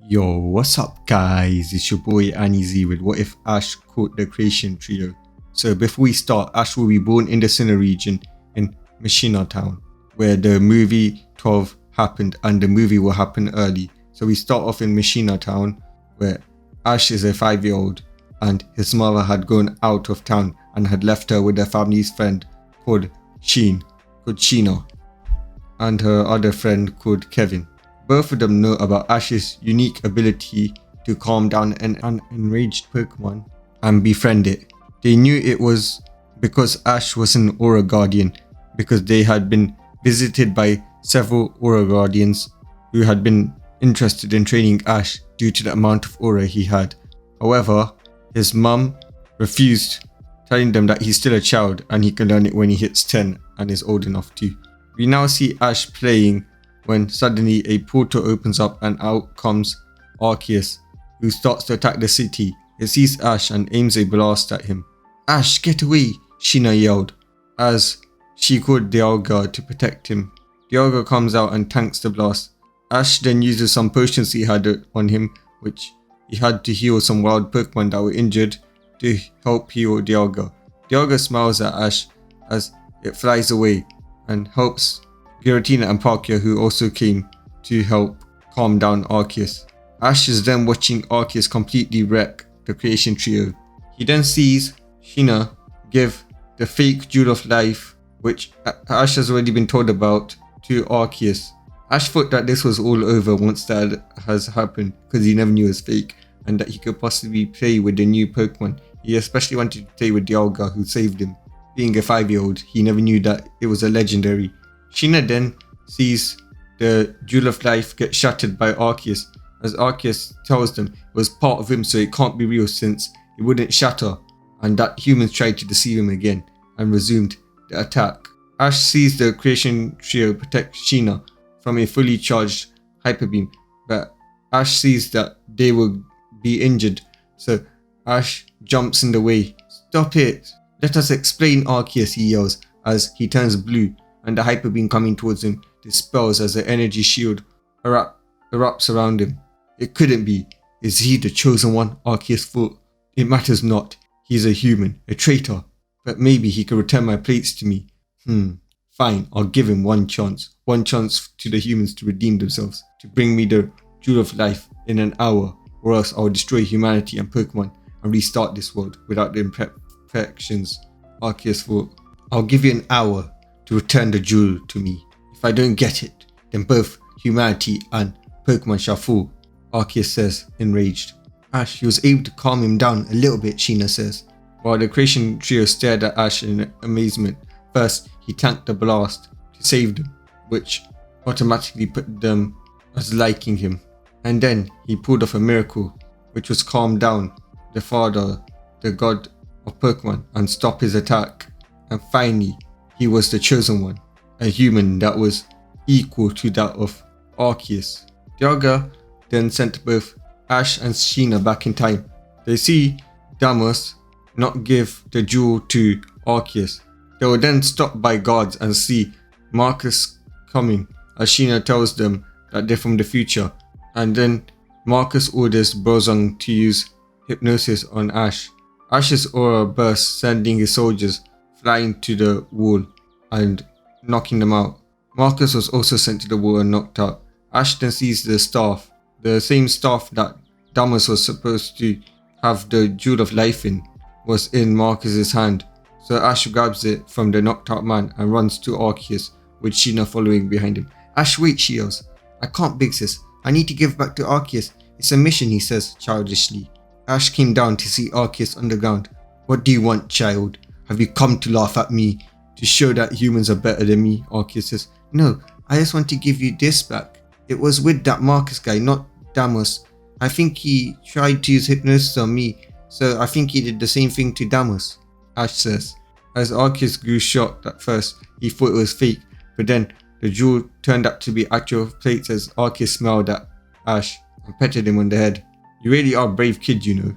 Yo, what's up guys? It's your boy Annie Z with What If Ash Caught the Creation Trio. So before we start, Ash will be born in the Sinnoh region in Machina Town, where the movie 12 happened and the movie will happen early. So we start off in Machina Town, where Ash is a 5-year-old and his mother had gone out of town and had left her with her family's friend called Sheena, and her other friend called Kevin. Both of them know about Ash's unique ability to calm down an enraged Pokemon and befriend it. They knew it was because Ash was an Aura Guardian, because they had been visited by several Aura Guardians who had been interested in training Ash due to the amount of aura he had. However, his mum refused, telling them that he's still a child and he can learn it when he hits 10 and is old enough to. We now see Ash playing when suddenly a portal opens up and out comes Arceus, who starts to attack the city. It sees Ash and aims a blast at him. "Ash, get away!" Sheena yelled, as she called Dialga to protect him. Dialga comes out and tanks the blast. Ash then uses some potions he had on him, which he had to heal some wild Pokemon that were injured, to help heal Dialga. Dialga smiles at Ash as it flies away and helps Giratina and Palkia, who also came to help calm down Arceus. Ash is then watching Arceus completely wreck the Creation Trio. He then sees Sheena give the fake Jewel of Life, which Ash has already been told about, to Arceus. Ash thought that this was all over once that has happened, because he never knew it was fake and that he could possibly play with the new Pokemon. He especially wanted to play with Dialga, who saved him. Being a 5-year-old, he never knew that it was a legendary. Sheena then sees the Jewel of Life get shattered by Arceus, as Arceus tells them it was part of him, so it can't be real since it wouldn't shatter, and that humans tried to deceive him again and resumed the attack. Ash sees the Creation Trio protect Sheena from a fully charged Hyper Beam, but Ash sees that they will be injured, so Ash jumps in the way. "Stop it! Let us explain, Arceus," he yells as he turns blue and the Hyper Beam coming towards him dispels as the energy shield erupts around him. "It couldn't be. Is he the chosen one?" Arceus thought. "It matters not. He's a human, a traitor. But maybe he could return my plates to me. Fine, I'll give him one chance. One chance to the humans to redeem themselves, to bring me the Jewel of Life in an hour, or else I'll destroy humanity and Pokemon and restart this world without the imperfections." Arceus thought. "I'll give you an hour to return the jewel to me. If I don't get it, then both humanity and Pokemon shall fall," Arceus says, enraged. Ash, he was able to calm him down a little bit, Sheena says, while the Creation Trio stared at Ash in amazement. First, he tanked the blast to save them, which automatically put them as liking him. And then he pulled off a miracle, which was calm down the father, the god of Pokemon, and stop his attack. And finally, he was the chosen one, a human that was equal to that of Arceus. Dialga then sent both Ash and Sheena back in time. They see Deimos not give the jewel to Arceus. They were then stopped by guards and see Marcus coming, as Sheena tells them that they're from the future. And then Marcus orders Brozong to use hypnosis on Ash. Ash's aura bursts, sending his soldiers flying to the wall and knocking them out. Marcus was also sent to the wall and knocked out. Ash then sees the staff, the same staff that Deimos was supposed to have the Jewel of Life in, was in Marcus's hand. So Ash grabs it from the knocked out man and runs to Arceus, with Sheena following behind him. "Ash, wait," she yells. "I can't big sis. I need to give back to Arceus. It's a mission," he says childishly. Ash came down to see Arceus on the ground. "What do you want, child? Have you come to laugh at me? To show that humans are better than me?" Arceus says. "No, I just want to give you this back. It was with that Marcus guy, not Deimos. I think he tried to use hypnosis on me, so I think he did the same thing to Deimos," Ash says. As Arceus grew shocked at first, he thought it was fake, but then the jewel turned out to be actual plates as Arceus smiled at Ash and petted him on the head. "You really are a brave kid, you know."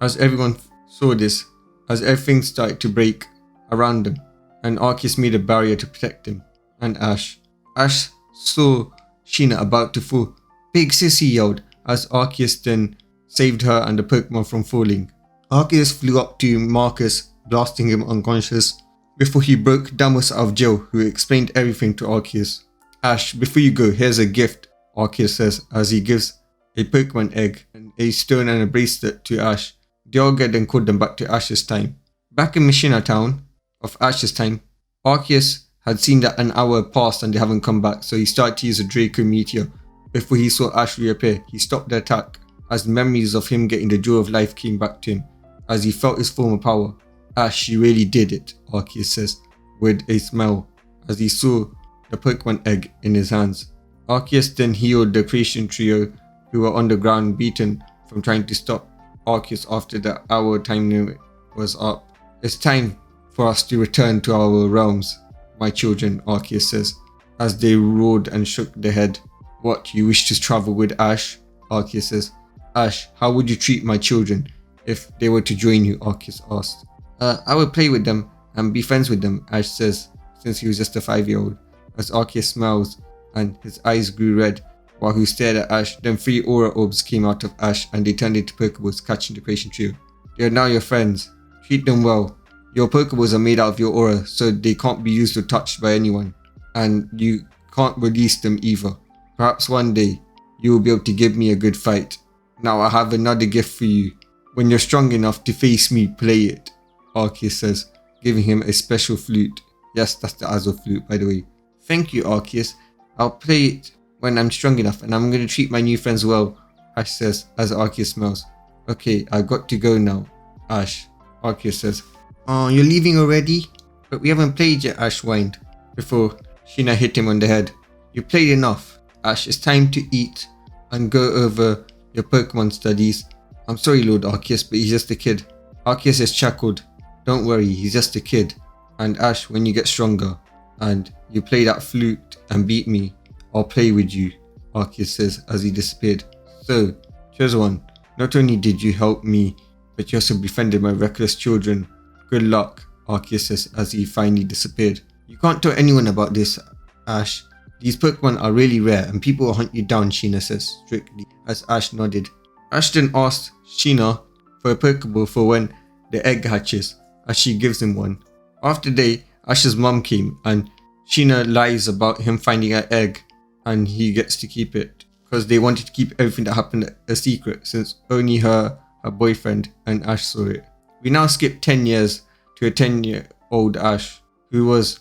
As everyone saw this, as everything started to break around them, and Arceus made a barrier to protect him and Ash. Ash saw Sheena about to fall. "Big sis," he yelled, as Arceus then saved her and the Pokemon from falling. Arceus flew up to Marcus, blasting him unconscious, before he broke Damos out of jail, who explained everything to Arceus. Ash, before you go, here's a gift, Arceus says, as he gives a Pokemon egg and a stone and a bracelet to Ash. Dialga then called them back to Ash's time. Back in Mishina Town of Ash's time, Arceus had seen that an hour passed and they haven't come back, so he started to use a Draco Meteor. Before he saw Ash reappear, he stopped the attack as memories of him getting the Jewel of Life came back to him, as he felt his former power. Ash, you really did it, Arceus says, with a smile, as he saw the Pokemon egg in his hands. Arceus then healed the Creation Trio, who were on the ground beaten from trying to stop Arceus after the hour time limit was up. It's time for us to return to our realms, my children, Arceus says, as they roared and shook their head. What, you wish to travel with Ash? Arceus says. Ash, how would you treat my children if they were to join you? Arceus asked. I would play with them and be friends with them, Ash says, since he was just a 5-year-old, as Arceus smiles and his eyes grew red while he stared at Ash. Then 3 aura orbs came out of Ash and they turned into Pokeballs, catching the Creation Trio. They are now your friends. Treat them well. Your Pokeballs are made out of your aura, so they can't be used or touched by anyone, and you can't release them either. Perhaps one day, you will be able to give me a good fight. Now I have another gift for you. When you're strong enough to face me, play it, Arceus says, giving him a special flute. Yes, that's the Azo flute, by the way. Thank you, Arceus. I'll play it when I'm strong enough, and I'm going to treat my new friends well, Ash says, as Arceus smiles. Okay, I've got to go now, Ash, Arceus says. Oh, you're leaving already? But we haven't played yet, Ash whined, before Sheena hit him on the head. You played enough, Ash. It's time to eat and go over your Pokemon studies. I'm sorry, Lord Arceus, but he's just a kid. Arceus is chuckled. Don't worry, he's just a kid. And Ash, when you get stronger and you play that flute and beat me, I'll play with you, Arceus says as he disappeared. So, Chosen One, not only did you help me, but you also befriended my reckless children. Good luck, Arceus says as he finally disappeared. You can't tell anyone about this, Ash. These Pokemon are really rare and people will hunt you down, Sheena says strictly, as Ash nodded. Ash then asks Sheena for a Pokeball for when the egg hatches, as she gives him one. After the day, Ash's mom came and Sheena lies about him finding an egg and he gets to keep it, because they wanted to keep everything that happened a secret since only her boyfriend and Ash saw it. We now skip 10 years to a 10-year-old Ash who's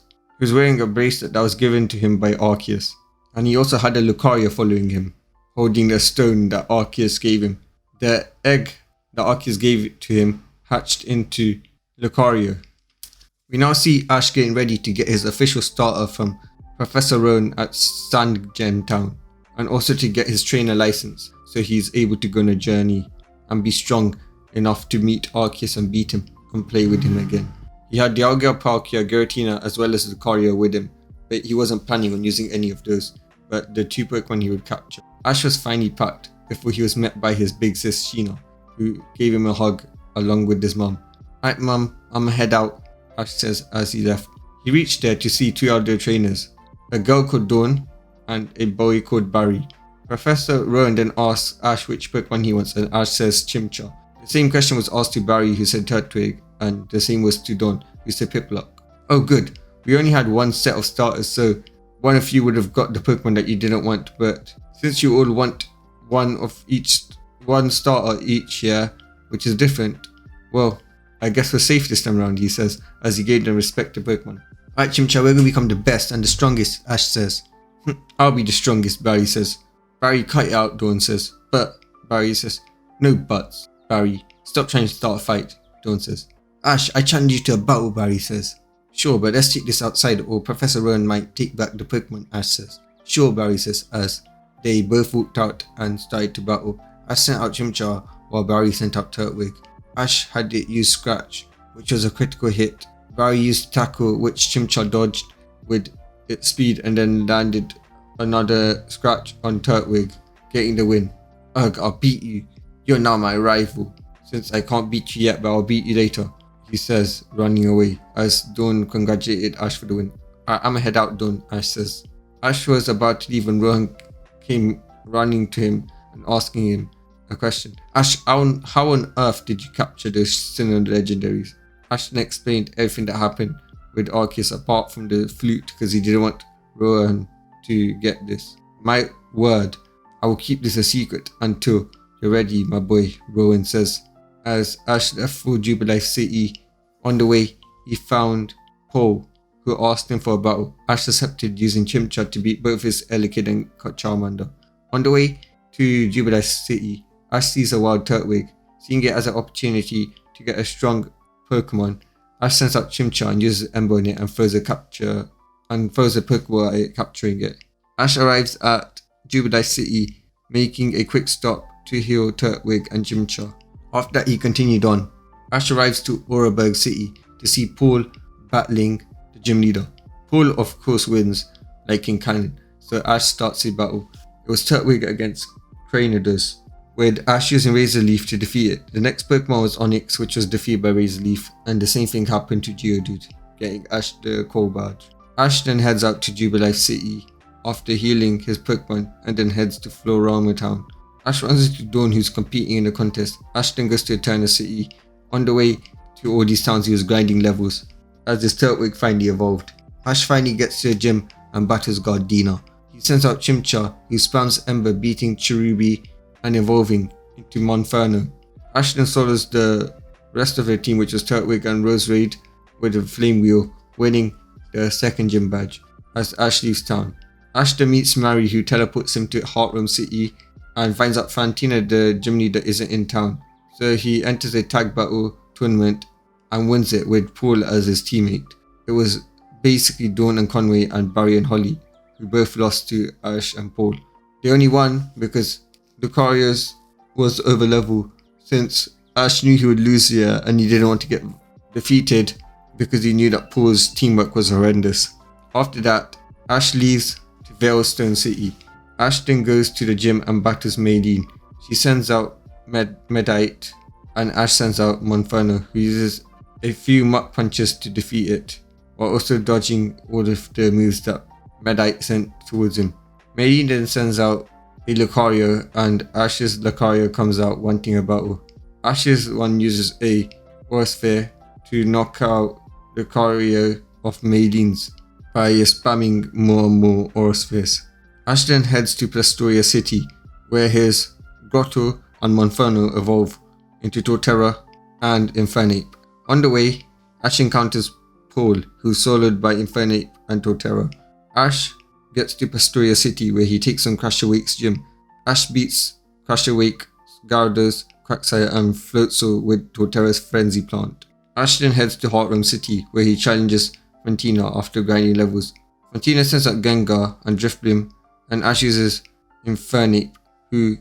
wearing a bracelet that was given to him by Arceus, and he also had a Lucario following him, holding a stone that Arceus gave him. The egg that Arceus gave to him hatched into Lucario. We now see Ash getting ready to get his official starter from Professor Rowan at Sandgen Town, and also to get his trainer license, so he's able to go on a journey and be strong enough to meet Arceus and beat him and play with him again. He had dialga, palkia, giratina as well as Lucario with him, but he wasn't planning on using any of those, but the 2 Pokemon he would capture. Ash was finally packed before he was met by his big sis Sheena, who gave him a hug along with his mum. Alright mum, I'ma head out, Ash says as he left. He reached there to see 2 elder trainers, a girl called Dawn and a boy called Barry. Professor Rowan then asks Ash which Pokemon he wants, and Ash says Chimchar. The same question was asked to Barry, who said Turtwig, and the same was to Dawn, who said Pipluck. Oh good, we only had 1 set of starters, so one of you would have got the Pokemon that you didn't want, but since you all want one starter each, yeah, which is different, well, I guess we're safe this time around, he says, as he gave them respective Pokemon. Alright Chimchar, we're gonna become the best and the strongest, Ash says. I'll be the strongest, Barry says. Barry, cut it out, Dawn says. But, Barry says. No buts, Barry. Stop trying to start a fight, Dawn says. Ash, I challenge you to a battle, Barry says. Sure, but let's take this outside or Professor Rowan might take back the Pokemon, Ash says. Sure, Barry says, as they both walked out and started to battle. Ash sent out Chimchar while Barry sent out Turtwig. Ash had it use Scratch, which was a critical hit. Barry used Tackle, which Chimchar dodged with its speed and then landed another Scratch on Turtwig, getting the win. Ugh, I'll beat you. You're now my rival. Since I can't beat you yet, but I'll beat you later, he says, running away, as Dawn congratulated Ash for the win. I'ma head out, Dawn, Ash says. Ash was about to leave when Rohan came running to him and asking him a question. Ash, how on earth did you capture those sinnoh legendaries? Ash then explained everything that happened with Arceus apart from the flute because he didn't want Rohan to get this. My word, I will keep this a secret until you're ready, my boy, Rohan says. As Ash left for Jubilife City, on the way, he found Paul, who asked him for a battle. Ash accepted using Chimchar to beat both his Elekid and Charmander. On the way to Jubilife City, Ash sees a wild Turtwig. Seeing it as an opportunity to get a strong Pokemon, Ash sends out Chimchar and uses Ember on it and throws a Pokeball at it, capturing it. Ash arrives at Jubilife City, making a quick stop to heal Turtwig and Chimchar. After that, he continued on. Ash arrives to Oraberg City to see Paul battling the gym leader. Paul of course wins, like in canon, so Ash starts a battle. It was Turtwig against Cranidos, with Ash using Razor Leaf to defeat it. The next Pokemon was Onix, which was defeated by Razor Leaf, and the same thing happened to Geodude, getting Ash the Coal Badge. Ash then heads out to Jubilife City after healing his Pokemon and then heads to Florama Town. Ash runs into Dawn, who's competing in the contest. Ash then goes to Eterna City. On the way to all these towns, he was grinding levels as his Turtwig finally evolved. Ash finally gets to the gym and battles Gardena. He sends out Chimchar, who spams Ember, beating Cherubi and evolving into Monferno. Ash then solos the rest of their team, which was Turtwig and Roserade, with a Flame Wheel, winning the second gym badge as Ash leaves town. Ash then meets Mary, who teleports him to Heartrealm City and finds out Fantina, the gym leader, isn't in town. So he enters a tag battle tournament and wins it with Paul as his teammate. It was basically Dawn and Conway and Barry and Holly, who both lost to Ash and Paul. They only won because Lucario's was over level, since Ash knew he would lose here and he didn't want to get defeated because he knew that Paul's teamwork was horrendous. After that, Ash leaves to Veilstone City. Ash then goes to the gym and battles Maylene. She sends out Medite and Ash sends out Monferno, who uses a few Mach Punches to defeat it, while also dodging all of the moves that Medite sent towards him. Maylene then sends out a Lucario and Ash's Lucario comes out wanting a battle. Ash's one uses a Aura Sphere to knock out Lucario off Maylene's by spamming more and more Aura Spheres. Ash then heads to Plastoria City, where his Grotto and Monferno evolve into Torterra and Infernape. On the way, Ash encounters Paul, who's soloed by Infernape and Torterra. Ash gets to Plastoria City, where he takes on Crusher-Wake's gym. Ash beats Crusher-Wake, Gyarados, Quagsire and Floatzel with Torterra's Frenzy Plant. Ash then heads to Heartrealm City, where he challenges Fantina after grinding levels. Fantina sends out Gengar and Drifblim, and Ash uses Infernape, who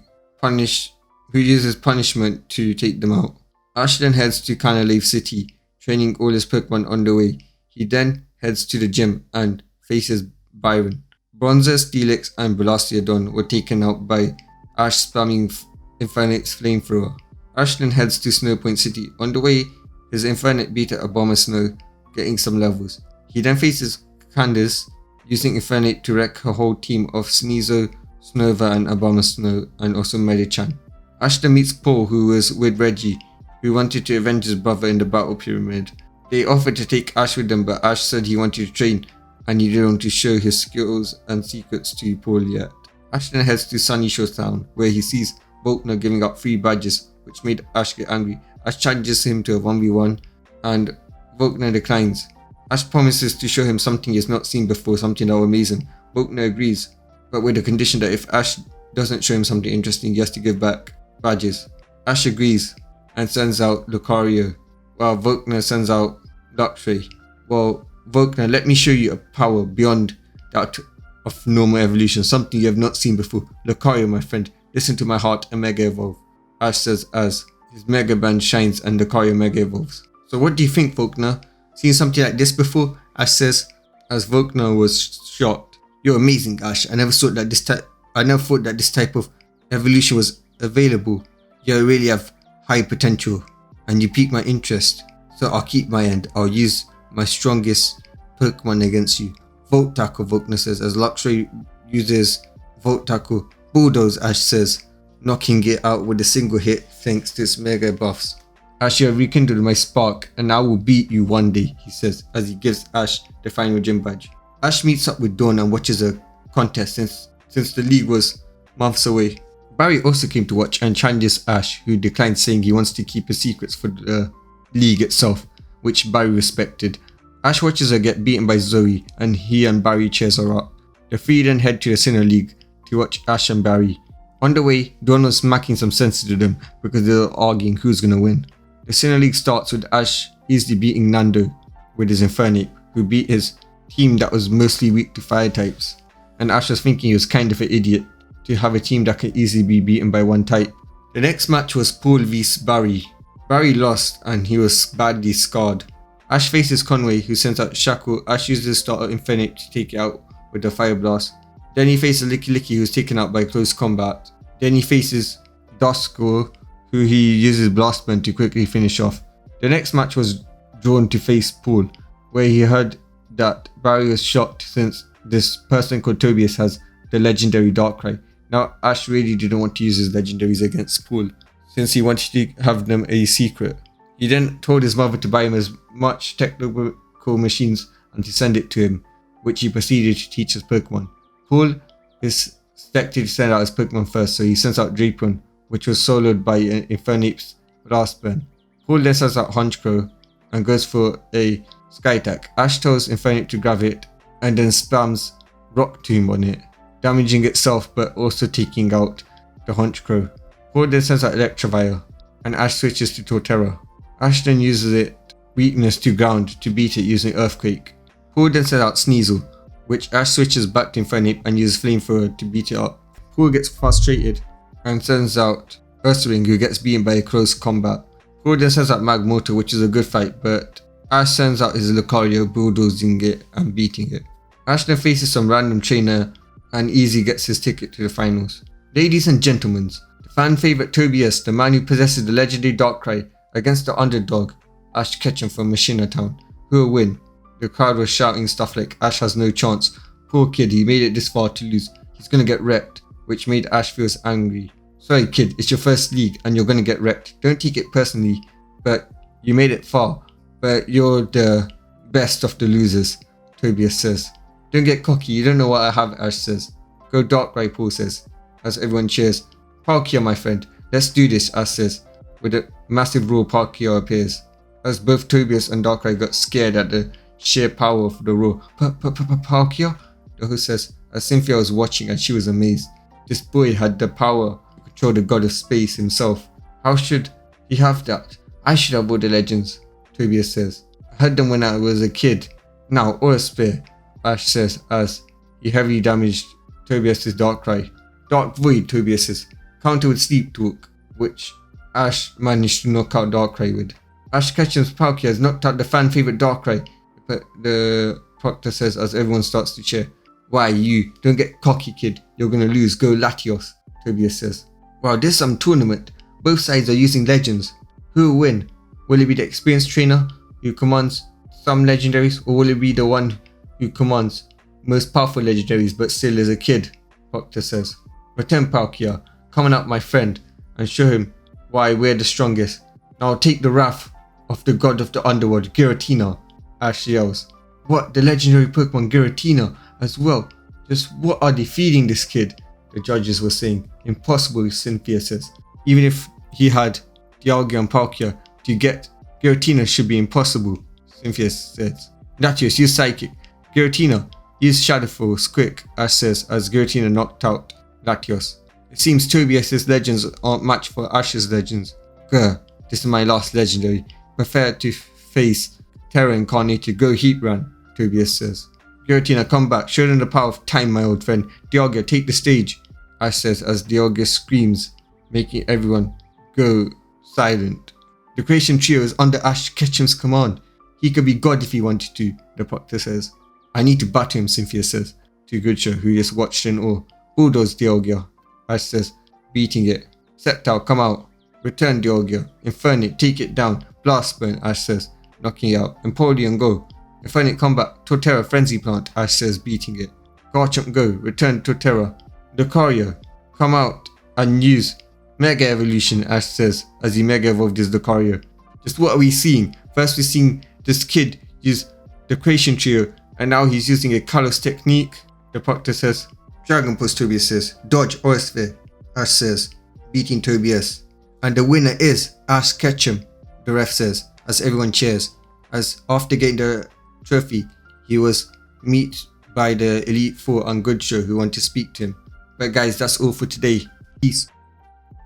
uses punishment to take them out. Ash then heads to Canalave City, training all his Pokemon on the way. He then heads to the gym and faces Byron. Bronzer, Steelix and Belastiodon were taken out by Ash spamming Infernape's Flamethrower. Ash then heads to Snowpoint City. On the way, his Infernape beat a Abomasnow, getting some levels. He then faces Candace, using Infernape to wreck her whole team of Sneasel, Snova and Abomasnow, and also Medichan. Ash then meets Paul, who was with Reggie, who wanted to avenge his brother in the Battle Pyramid. They offered to take Ash with them, but Ash said he wanted to train and he didn't want to show his skills and secrets to Paul yet. Ash then heads to Sunny Shores Town, where he sees Volkner giving out 3 badges, which made Ash get angry. Ash challenges him to a 1v1 and Volkner declines. Ash promises to show him something he has not seen before, something that will amaze him. Volkner agrees, but with the condition that if Ash doesn't show him something interesting, he has to give back badges. Ash agrees and sends out Lucario, while Volkner sends out Luxray. Well, Volkner, let me show you a power beyond that of normal evolution, something you have not seen before. Lucario, my friend, listen to my heart and Mega Evolve. Ash says as his Mega Band shines and Lucario Mega Evolves. So what do you think, Volkner? Seen something like this before? Ash says as Volkner was shocked. You're amazing, Ash. I never thought that this type of evolution was available. You really have high potential and you pique my interest. So I'll keep my end. I'll use my strongest Pokemon against you. Volt Tackle, Volkner says as Luxray uses Volt Tackle. Bulldoze, Ash says. knocking it out with a single hit thanks to its mega buffs. Ash, you have rekindled my spark, and I will beat you one day, he says as he gives Ash the final gym badge. Ash meets up with Dawn and watches a contest since the league was months away. Barry also came to watch and challenges Ash, who declined, saying he wants to keep his secrets for the league itself, which Barry respected. Ash watches her get beaten by Zoe, and he and Barry cheers her up. The three then head to the Sinnoh League to watch Ash and Barry. On the way, Dawn was smacking some sense into them because they were arguing who's gonna win. The Sinnoh League starts with Ash easily beating Nando with his infernape, who beat his team that was mostly weak to fire types. And Ash was thinking he was kind of an idiot to have a team that can easily be beaten by one type. The next match was Paul vs Barry. Barry lost and he was badly scarred. Ash faces Conway, who sends out Shackle. Ash uses his starter infernape to take it out with the fire blast. Then he faces Licky Licky, who's taken out by close combat. Then he faces Dusko, who he uses blast burn to quickly finish off. The next match was drawn to face Paul, where he heard that Barry was shocked since this person called Tobias has the legendary Darkrai. Now Ash really didn't want to use his legendaries against Paul, since he wanted to have them a secret. He then told his mother to buy him as much technical machines and to send it to him, which he proceeded to teach his Pokemon. Paul is expected to send out his Pokemon first, so he sends out Drapon, which was soloed by Infernape's Blast Burn. Paul then sends out Honchkrow and goes for a Sky Attack. Ash tells Infernape to grab it and then spams Rock Tomb on it, damaging itself but also taking out the Honchkrow. Paul then sends out Electivire and Ash switches to Torterra. Ash then uses its weakness to ground to beat it using Earthquake. Paul then sends out Sneasel, which Ash switches back to Infernape and uses Flamethrower to beat it up. Paul gets frustrated and sends out Ursaring, who gets beaten by a close combat. Paul then sends out Magmortar, which is a good fight, but Ash sends out his Lucario, bulldozing it and beating it. Ash then faces some random trainer and easily gets his ticket to the finals. Ladies and gentlemen, the fan favourite Tobias, the man who possesses the legendary Darkrai, against the underdog Ash Ketchum from Machina Town. Who will win? The crowd was shouting stuff like Ash has no chance. Poor kid, he made it this far to lose. He's gonna get wrecked, which made Ash feel angry. Sorry kid, it's your first league and you're gonna get wrecked. Don't take it personally, but you made it far. But you're the best of the losers, Tobias says. Don't get cocky, you don't know what I have, Ash says. Go Darkrai, Paul says, as everyone cheers. Palkia, my friend, let's do this, Ash says. With a massive roar, Palkia appears. As both Tobias and Darkrai got scared at the sheer power of the roar. Palkia? The host says, as Cynthia was watching and she was amazed. This boy had the power to control the god of space himself. How should he have that? I should have all the legends, Tobias says. I had them when I was a kid. Now, or a spear, Ash says as he heavily damaged Tobias' Darkrai. Dark Void, Tobias says. Counter with Sleep Talk, which Ash managed to knock out Darkrai with. Ash Ketchum's Palkia has knocked out the fan favourite Darkrai, but the proctor says as everyone starts to cheer. Why you? Don't get cocky kid, you're gonna lose, go Latios, Tobias says. Wow, this is some tournament. Both sides are using legends. Who will win? Will it be the experienced trainer who commands some legendaries, or will it be the one who commands most powerful legendaries but still is a kid? Proctor says. Return Palkia, come on up my friend, and show him why we're the strongest. Now take the wrath of the god of the underworld, Giratina, Ash yells. What, the legendary Pokemon Giratina as well? Just what are they feeding this kid? The judges were saying. Impossible, Cynthia says. Even if he had dialga and Palkia, to get Giratina should be impossible, Cynthia says. Latios, use Psychic. Giratina, use Shadow Force, quick, Ash says as Giratina knocked out Latios. It seems Tobias' legends aren't matched for Ash's legends. Grr, this is my last legendary. Prefer to face Terra Incarnated, go Heat Run, Tobias says. Giratina, come back, show them the power of time, my old friend. Dialga, take the stage, Ash says as Dialga screams, making everyone go silent. The Creation Trio is under Ash Ketchum's command. He could be God if he wanted to, the proctor says. I need to batter him, Cynthia says to Goodshaw, who just watched in awe. Bulldoze Dialga, Ash says, beating it. Sceptile, come out. Return Dialga. Infernape, take it down. Blast Burn, Ash says, knocking it out. Empoleon, go. Infernape, come back. Torterra, Frenzy Plant, Ash says, beating it. Garchomp, go. Return Torterra. Lucario, come out and use Mega Evolution, Ash says as he Mega Evolved his Lucario. Just what are we seeing? First we're seeing this kid use the Creation Trio, and now he's using a Kalos technique. The proctor says. Dragon Pulse, Tobias says. Dodge Aura Sphere, Ash says, beating Tobias. And the winner is Ash Ketchum, the ref says, as everyone cheers. As after getting the trophy, he was met by the Elite Four on Good Show who want to speak to him. But guys, that's all for today. Peace.